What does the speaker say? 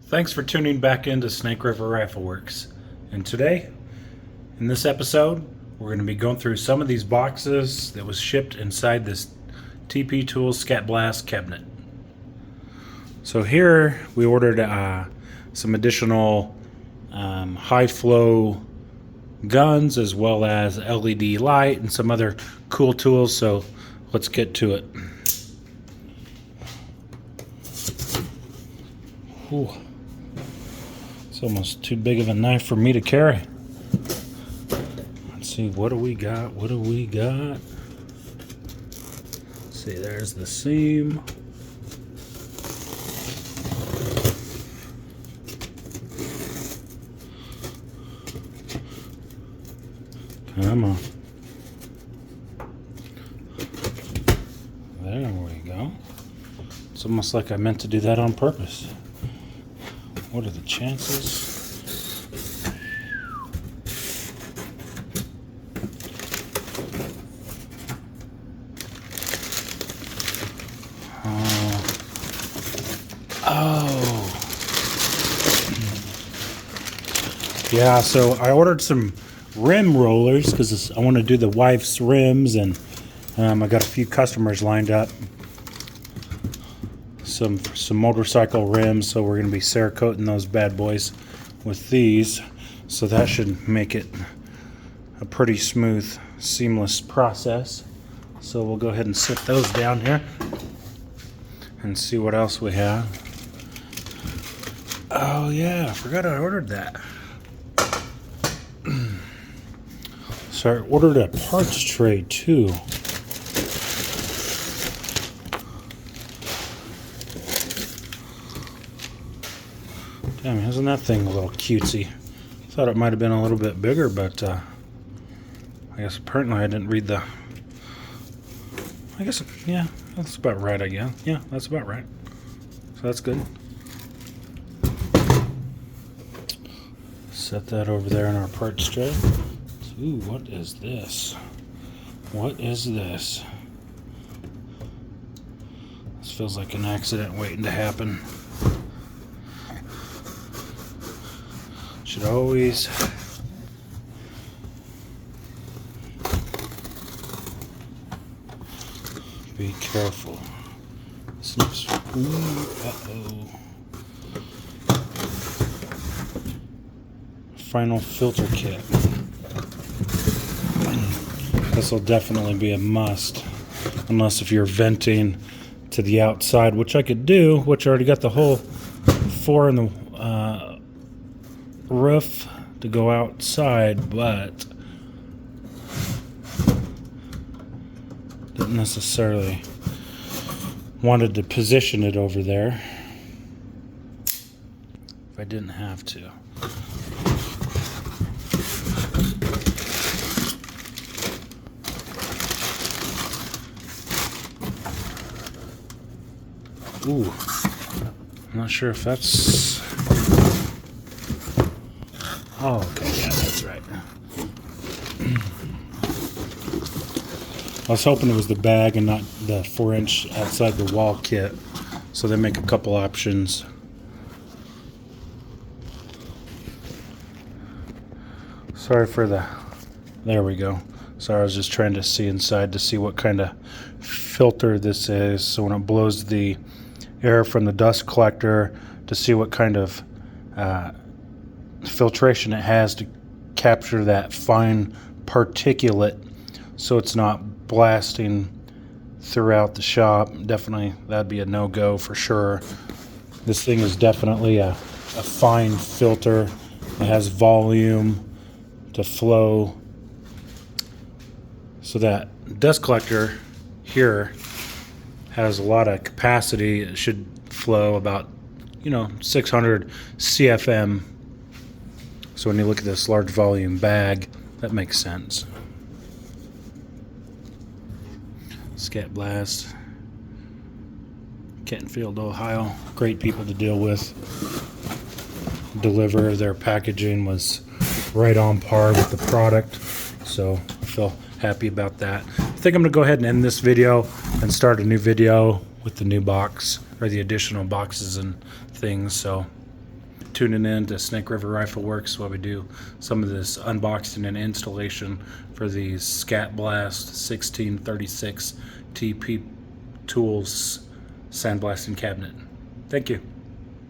Thanks for tuning back into Snake River Rifle Works. And today, in this episode, we're going to be going through some of these boxes that was shipped inside this TP Tools Skat Blast cabinet. So here we ordered some additional high flow guns as well as LED light and some other cool tools, so let's get to it. Ooh. It's almost too big of a knife for me to carry. Let's see, what do we got? What do we got? Let's see, there's the seam. Come on. There we go. It's almost like I meant to do that on purpose. What are the chances? Yeah, so I ordered some rim rollers because I want to do the wife's rims, and I got a few customers lined up. Some motorcycle rims, so we're going to be cerakoting those bad boys with these, so that should make it a pretty smooth, seamless process. So we'll go ahead and sit those down here and see what else we have. Oh yeah, I forgot I ordered that. So I ordered a parts tray too. Damn, isn't that thing a little cutesy? Thought it might have been a little bit bigger, but I guess apparently I didn't read the... I guess, yeah, that's about right, I guess. Yeah, that's about right. So that's good. Set that over there in our parts tray. Ooh, what is this? What is this? This feels like an accident waiting to happen. Should always be careful. Snips. Uh-oh. Final filter kit. This will definitely be a must, unless if you're venting to the outside, which I could do, which I already got the whole 4 in the roof to go outside, but didn't necessarily wanted to position it over there if I didn't have to. Ooh, I'm not sure if that's... Oh, okay, yeah, that's right. I was hoping it was the bag and not the 4-inch outside the wall kit, so they make a couple options. Sorry for the... There we go. Sorry, I was just trying to see inside to see what kind of filter this is, so when it blows the air from the dust collector, to see what kind of filtration it has to capture that fine particulate, so it's not blasting throughout the shop. Definitely that'd be a no-go for sure. This thing is definitely a fine filter. It has volume to flow, so that dust collector here has a lot of capacity. It should flow about 600 CFM. So when you look at this large volume bag, that makes sense. Skat Blast, Kentonfield, Ohio. Great people to deal with. Deliver. Their packaging was right on par with the product, so I feel happy about that. I think I'm going to go ahead and end this video and start a new video with the new box, or the additional boxes and things. So tuning in to Snake River Rifle Works while we do some of this unboxing and installation for the Skat Blast 1636 TP Tools sandblasting cabinet. Thank you.